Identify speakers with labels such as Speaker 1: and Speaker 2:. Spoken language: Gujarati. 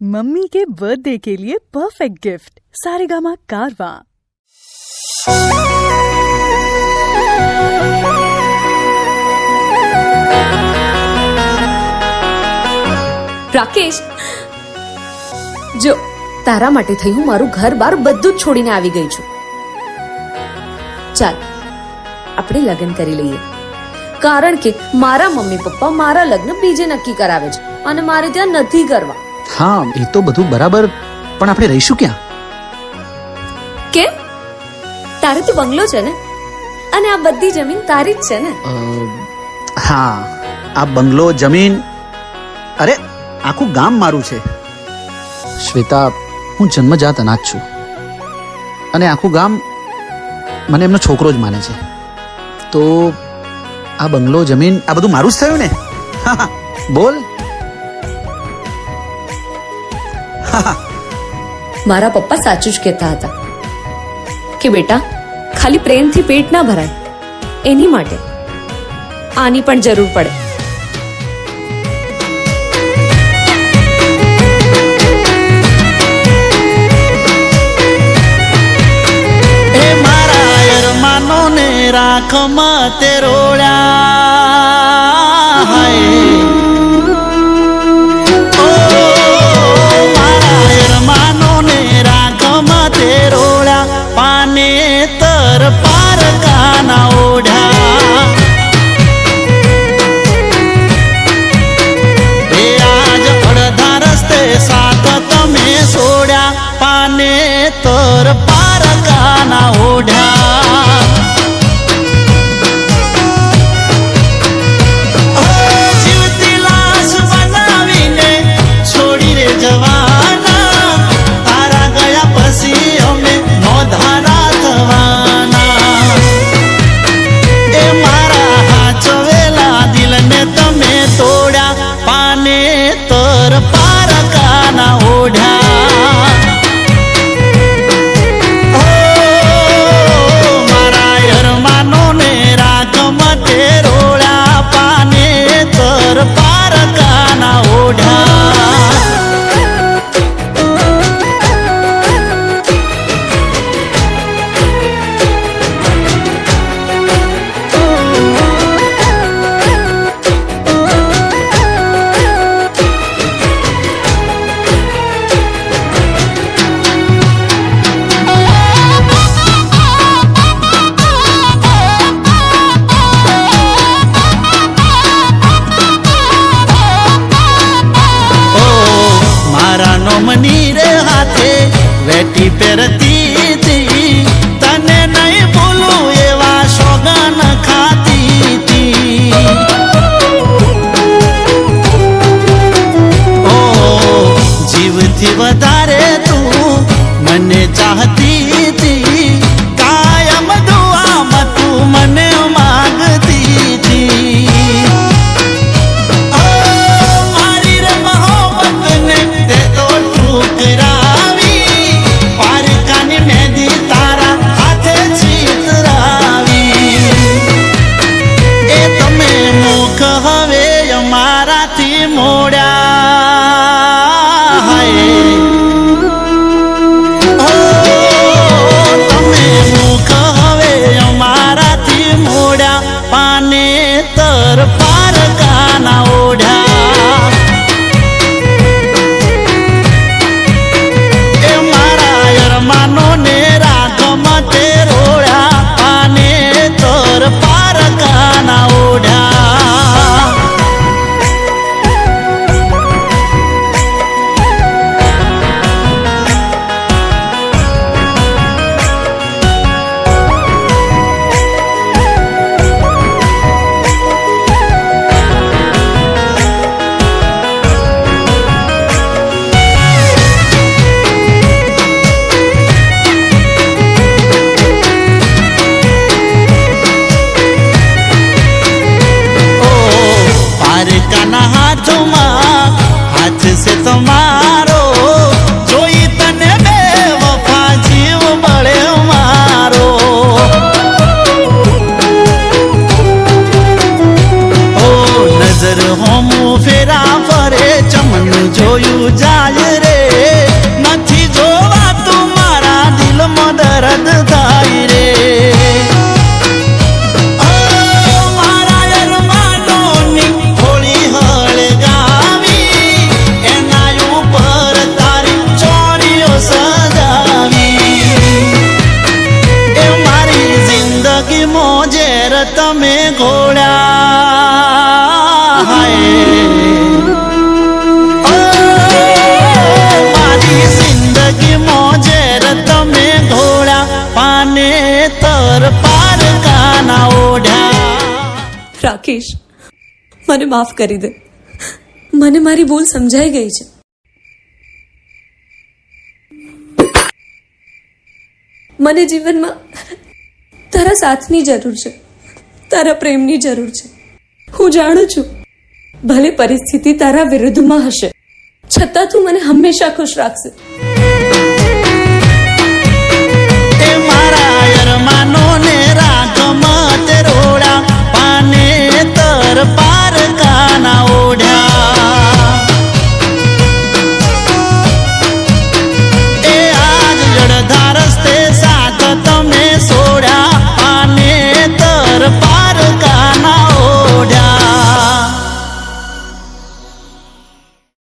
Speaker 1: मम्मी के बर्थडे के लिए परफेक्ट गिफ्ट सारेगामा कारवा।
Speaker 2: રાકેશ, જો તારા માટે થયું મારું ઘર બાર બધું જ છોડીને આવી ગઈ છું. ચાલ આપણે લગ્ન કરી લઈએ, કારણ કે મારા મમ્મી પપ્પા મારા લગ્ન બીજે નક્કી કરાવે છે અને મારે ત્યાં નથી કરવા.
Speaker 3: હા, એ તો બધું બરાબર, પણ આપણે રહીશું ક્યાં?
Speaker 2: કેમ? તારે તો બંગલો છે ને, અને આ બધી જમીન તારી જ છે ને?
Speaker 3: હા, આ બંગલો, જમીન, અરે આખું ગામ મારું છે. શ્વેતા, હું જન્મજાત અનાથ છું અને આખું ગામ મને એમનો છોકરો જ માને છે. તો આ બંગલો, જમીન, આ બધું મારું જ થયું ને? બોલ.
Speaker 2: મારા પપ્પા સાચું જ કહેતા હતા કે બેટા, ખાલી પ્રેમથી પેટ ના ભરાય, એની માટે આની પણ જરૂર પડે.
Speaker 4: રાખમાં તે રોળ્યા, મારા યરમાનો ને રાખમાં તે રોળ્યા, પાને તર પાર કાના ઓઢ્યા. એ આજ અડધા રસ્તે સાથ તમે છોડ્યા, પાને તર પાર કાના ઓઢ્યા. વેટી પહેરતી હતી, તને નહીં બોલું એવા સોગન ખાતી હતી. ઓ જીવથી વધારે તું મને ચાહતી હતી, કાયમ દુઆમાં તું મને માગતી હતી. મારી રે મોહબ્બતને તે તો ઠુકરા हाथ से तुम्हारो जोई तने बेवफा जीव बड़े मारो. ओ नजर होमू फेरा फरे चमन जोयू जाय रे તમે ઘોડ્યા હાય મારી જિંદગીમાં ઝેર તમે ઘોડ્યા પાને તર પાર કાના ઓઢ્યા.
Speaker 2: રાકેશ, મને માફ કરી દે. મને મારી ભૂલ સમજાઈ ગઈ છે. મને જીવનમાં તારા સાથની જરૂર છે, તારા પ્રેમની જરૂર છે. હું જાણું છું ભલે પરિસ્થિતિ તારા વિરુદ્ધમાં હશે, છતાં તું મને હંમેશા ખુશ રાખશે.